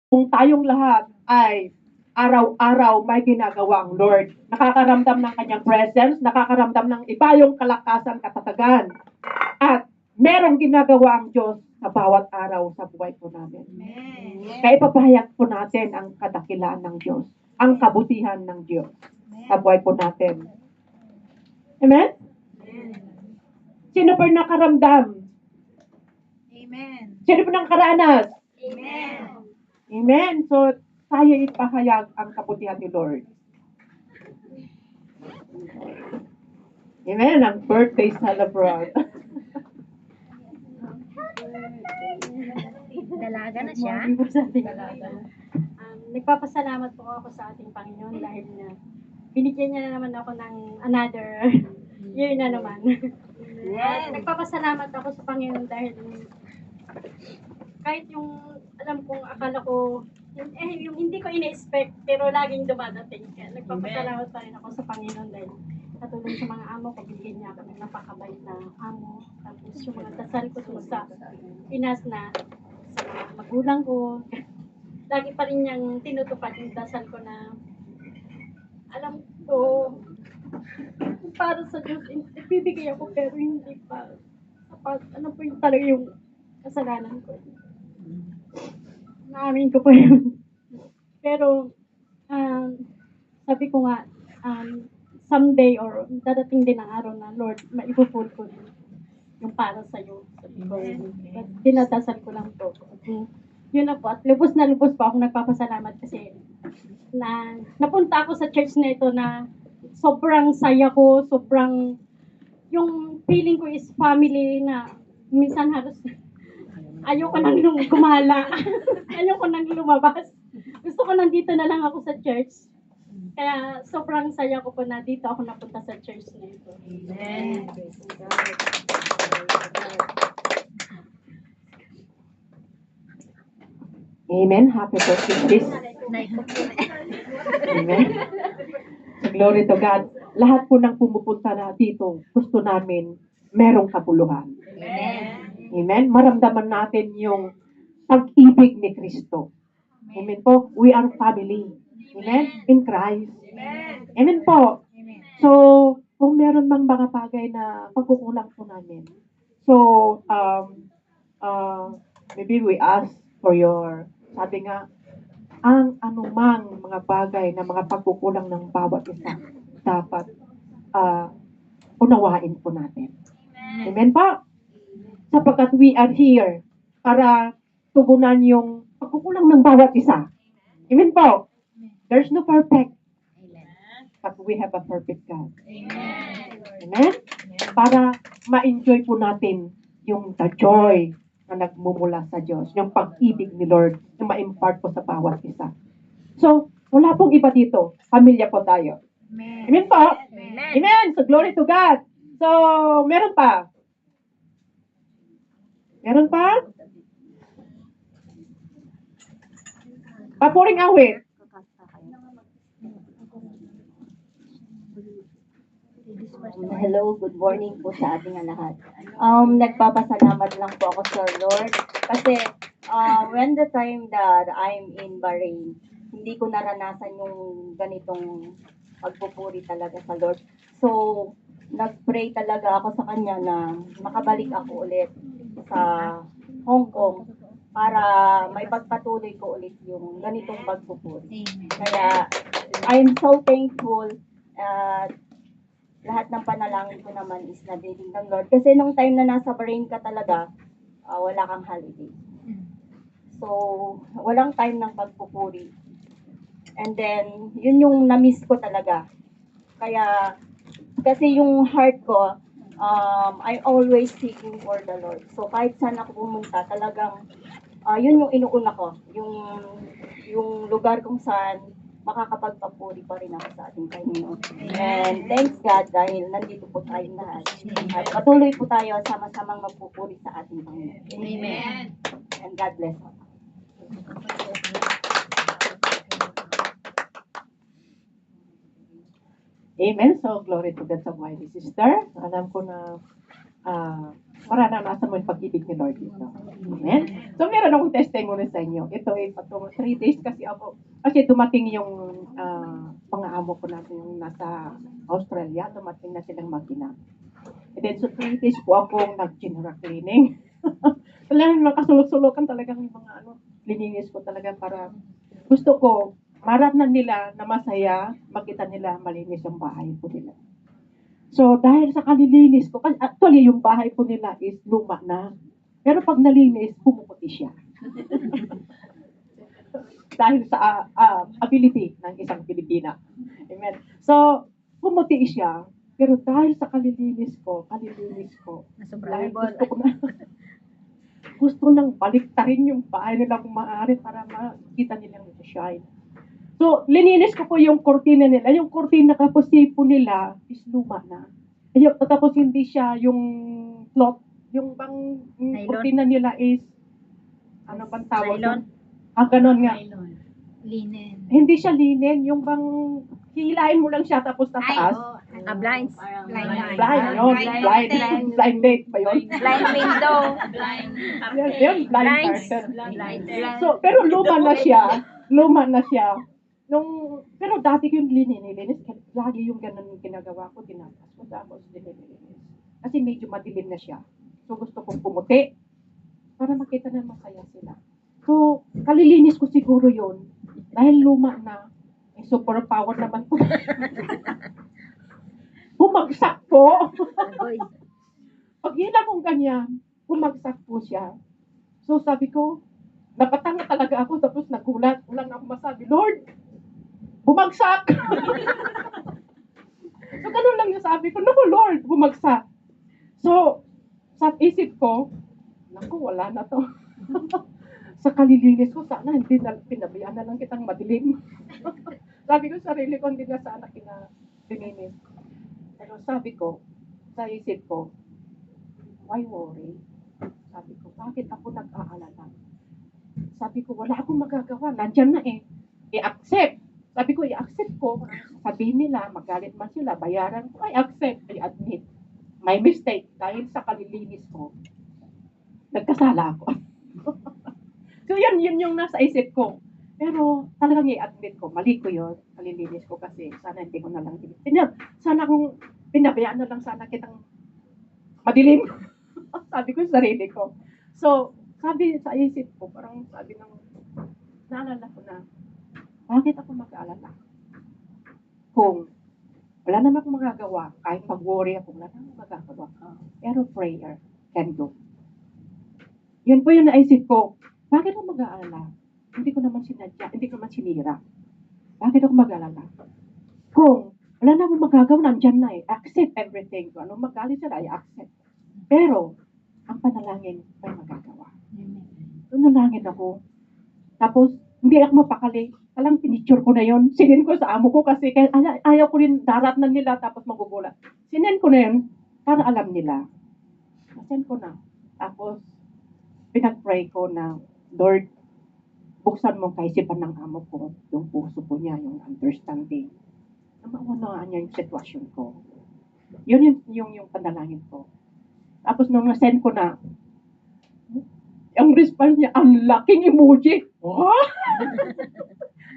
kung tayong lahat ay araw-araw may ginagawa ang Lord. Nakakaramdam ng kanyang presence, nakakaramdam ng iba yung kalakasan, katatagan. At merong ginagawa ang Diyos sa bawat araw sa buhay po namin. Kaya ipapahayag po natin ang kadakilaan ng Diyos, ang kabutihan ng Diyos sa buhay po natin. Amen? Sino po yung nakaramdam? Amen. Sino po nakaranas? Amen. Amen. So, tayo ipahayag ang kabutihan ni Lord. Amen. Ang birthday celebrant. Dalaga na siya. Nagpapasalamat po ako sa ating Panginoon dahil na binigyan niya na naman ako ng another year na naman. At nagpapasalamat ako sa Panginoon dahil kahit yung alam kong akala ko yung hindi ko ina-expect pero laging dumadating. Kaya nagpapasalamat pa rin ako sa Panginoon dahil katulad sa mga amo ko, binigyan niya ako ng napakabait na amo. Tapos yung mga dasal ko dun sa Pinas na sa mga magulang ko, lagi pa rin niyang tinutupad yung dasal ko na alam ko para sa Diyos, ibibigay ako pero hindi pa sapat. Ano po yung talaga yung kasalanan ko. Naamin ko po yun. Pero, sabi ko nga, someday or dadating din ang araw na, Lord, maipupul ko yung para sa'yo. Sabi ko, dinadasal ko lang to. Yun na po. At lubos na lubos po ako nagpapasalamat kasi napunta ako sa church na ito na sobrang saya ko, sobrang yung feeling ko is family na minsan halos ayoko nang gumala. Ayoko nang lumabas. Gusto ko nandito na lang ako sa church. Kaya sobrang saya ko po na dito ako napunta sa church na ito. Amen. Amen. Happy birthday, sis. Amen. Glory to God. Lahat po ng pumupunta na dito, gusto namin merong kabuluhan. Amen. Amen. Maramdaman natin yung pag-ibig ni Kristo. Amen po. We are family. Amen. In Christ. Amen po. So, kung meron mang mga bagay na pagkukulang po namin, so, maybe we ask for your, sabi nga, ang anumang mga bagay na mga pagkukulang ng bawat isa, dapat unawain po natin. Amen po? Sapagkat we are here para tugunan yung pagkukulang ng bawat isa. Amen po? There's no perfect. But we have a perfect God. Amen? Para ma-enjoy po natin yung the joy na nagmumula sa Diyos, yung pag-ibig ni Lord na ma-impart po sa bawat isa. So, wala pong iba dito. Pamilya po tayo. Amen po? Amen. So, glory to God. So, meron pa? Meron pa? Papuring awit. Hello, good morning po sa ating lahat. Nagpapasalamat lang po ako sa Lord kasi when the time that I'm in Bahrain, hindi ko naranasan yung ganitong pagpupuri talaga sa Lord. So, nag-pray talaga ako sa Kanya na makabalik ako ulit sa Hong Kong para may pagpatuloy ko ulit yung ganitong pagpupuri. Kaya, I'm so thankful at lahat ng panalangin ko naman is nadiling ng Lord. Kasi nung time na nasa Bahrain ka talaga, wala kang holiday. So, walang time ng pagpupuri. And then, yun yung na-miss ko talaga. Kaya, kasi yung heart ko, I always seeking for the Lord. So, kahit saan ako pumunta, talagang, yun yung inuuna ko. Yung lugar kung saan makakapagpapuri pa rin ako sa ating Panginoon. And thanks God dahil nandito po tayong lahat. At patuloy po tayo sama-samang magpupuri sa ating Panginoon. Amen. And God bless us. Amen. So, glory to God sa mga sister. Alam ko na mararanasan mo yung pag-ibig ni Lord dito. Amen? So, meron akong testimony sa inyo. Ito ay patungkol 3 days kasi dumating yung mga amo ko natin yung nasa Australia, dumating na silang mag-ina. And then, so 3 days po akong nag-general cleaning. Talagang nakasulok-sulokan talagang yung mga lininis ko talaga para gusto ko maramdaman nila na masaya, makita nila malinis yung bahay po nila. So, dahil sa kalilinis ko, kasi actually yung bahay po nila is luma na. Pero pag nalinis, pumuputi siya. Dahil sa ability ng isang Pilipina. Amen. So, pumuti siya. Pero dahil sa kalilinis ko, dahil gusto nang baliktarin yung bahay nila kung maaari para makita nila yung shine. So, lininis ko po yung kortina nila. Yung kortina kasi po nila is luma na. Ayun, tapos hindi siya yung cloth. Yung bang kortina nila is, ano bang tawag? Nylon? Ganon nga. Linen. Hindi siya linen. Yung bang, hihilain mo lang siya tapos tataas. Blinds. Blind date ba yun? Blind window. Yun, blind Blinds. curtain. So, pero luma na siya. Pero dati ko yung nilinis, lagi yung ganun yung ginagawa ko, tinatas ko, tapos nililinis. Kasi medyo madilim na siya. So gusto kong pumuti para makita na masaya sila. So, kalilinis ko siguro yun. Dahil luma na, may superpower naman po. Bumagsak po. Pag hila kong ganyan, bumagsak po siya. So sabi ko, napatanga talaga ako, tapos nagulat. Wala na akong masabi, Lord, bumagsak! So, ganun lang yung sabi ko, naku Lord, bumagsak. So, sa isip ko, naku, wala na to. Sa kalilinis ko, sana hindi na pinabayaan na lang kitang madilim. Sabi ko sa sarili ko, hindi na sana kinalinis. Pero sabi ko, sa isip ko, why worry? Sabi ko, bakit ako nag-aalala? Sabi ko, wala akong magagawa. Nandyan na eh. I-accept. Sabi ko, i-accept ko. Sabihin nila, magalit man sila, bayaran ko. I accept, I admit. May mistake dahil sa kalilinis ko. Nagkasala ako. So, yun yung nasa isip ko. Pero talagang i-admit ko, mali ko yun. Kalilinis ko kasi sana hindi ko na lang sana kung pinabayaan na lang sana kitang madilim. Sabi ko sa sarili ko. So, sabi sa isip ko, parang sabi ng naalala ko na, bakit ako mag-aalala? Kung wala naman akong magagawa, kahit mag-worry ako, wala naman magagawa. Pero prayer can do. Yun po yung naisip ko, bakit ako mag-aalala? Hindi ko naman sinadya, hindi ko naman sinira. Bakit ako mag-aalala? Kung wala naman magagawa, nandyan na eh. Accept everything. Kung anong magalit sila, i-accept. Pero, ang panalangin may magagawa. So, nalangin ako. Tapos, hindi ako mapakali. Alang pinicture ko na yon. Sinin ko sa amo ko kasi ayaw ko rin daratnan nila tapos magugulat. Sinin ko na yun para alam nila. Sinin ko na. Tapos, pinag-pray ko na, Lord, buksan mo kaisipan ng amo ko, yung puso ko niya, yung understanding. Na maunawaan niya yung sitwasyon ko. Yun yung panalangin ko. Tapos nung na-send ko na, ang response niya, ang laking emoji. What?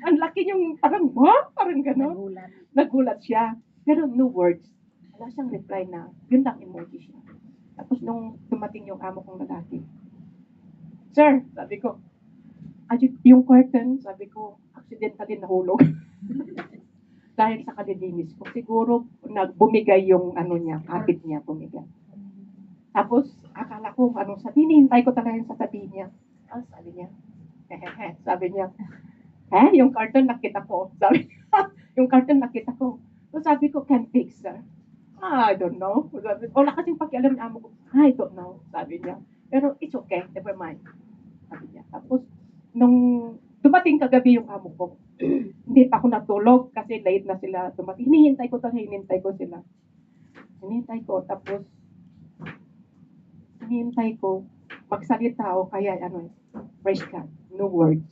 Ang laki yung parang, what? Parang gano'n. Nagulat siya. Pero no words. Wala siyang reply na, yun lang emoji siya. Tapos nung dumating yung amo kong lalaki, Sir, sabi ko, yung curtain, sabi ko, accidentally nahulog. Dahil sa kalilinis ko. Siguro, nagbumigay yung kapit niya, bumigay. Tapos, akala ko, anong sabi, hinihintay ko talaga yung sasabihin niya. Sabi niya, sabi niya, yung carton nakita ko. Sabi niya, yung carton nakita ko. So sabi ko, can fix, sir. I don't know. Wala kasing pakialam na amo ko. I don't know, sabi niya. Pero it's okay, never mind. Sabi niya. Tapos, nung dumating kagabi yung amo ko, hindi pa ako natulog kasi late na sila dumating. Hinihintay ko sila. Hinihintay ko, tapos, hinihintay ko, magsalita o kaya praise God. No words.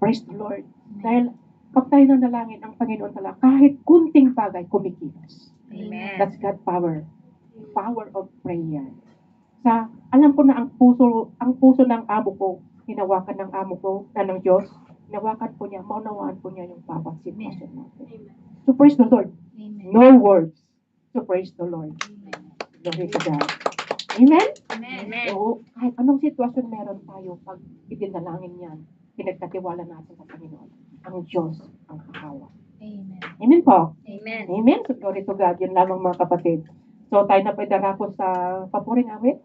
Praise the Lord. Dahil pag tayo nanalangin ang Panginoon talaga, kahit kunting bagay, kumikilos. Amen. That's God power. Power of prayer. Alam ko na ang puso ng amo ko, hinawakan ng amo ko, ng Diyos, hinawakan po niya, maunawaan po niya yung bawat sitwasyon natin. So praise the Lord. Amen. No words to praise the Lord. Glory to God. Amen? Amen. Oo, kahit anong sitwasyon meron tayo, pag itinalangin yan, pinagkatiwala natin sa Panginoon. Ang Diyos ang kahawa. Amen. Amen po. Amen. Amen. So, glory to God. Yun lamang mga kapatid. So, tayo na pwede sa papuring awit.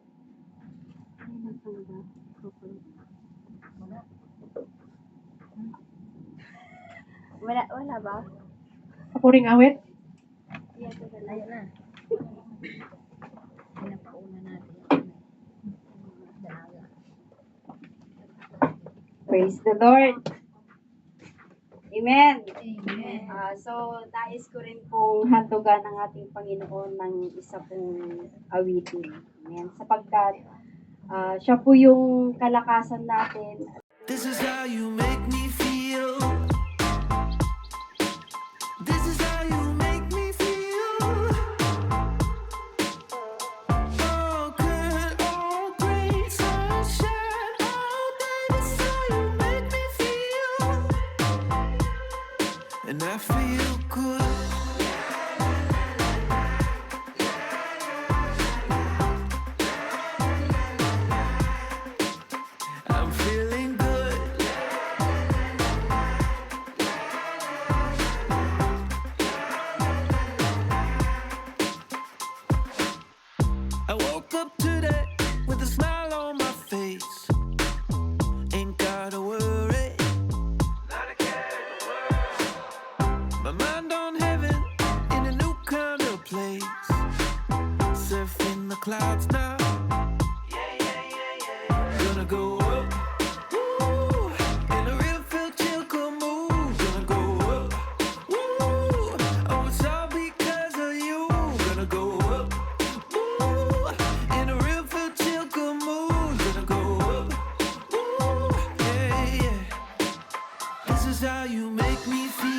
Wala ba? Papuring awit. Ayun na. Pinapauna natin. Praise the Lord. Amen. Amen. So, nais ko rin pong handugan ng ating Panginoon ng isa pong awitin. Amen. Sapagkat siya po yung kalakasan natin. This is how you make me feel. This is how you make me feel. Oh, good, oh, great sunshine. Oh, baby, this is how you make me feel. And I feel good. I'm feeling good. I woke up today with a smile on my face. Ain't gotta worry. Not a care in the world. My mind on heaven in a new kind of place. Surfing the clouds now. Gonna go up, woo, in a real feel chill mood. Gonna go up, woo, oh it's all because of you. Gonna go up, woo, in a real feel chill mood. Gonna go up, woo, yeah, yeah. This is how you make me feel.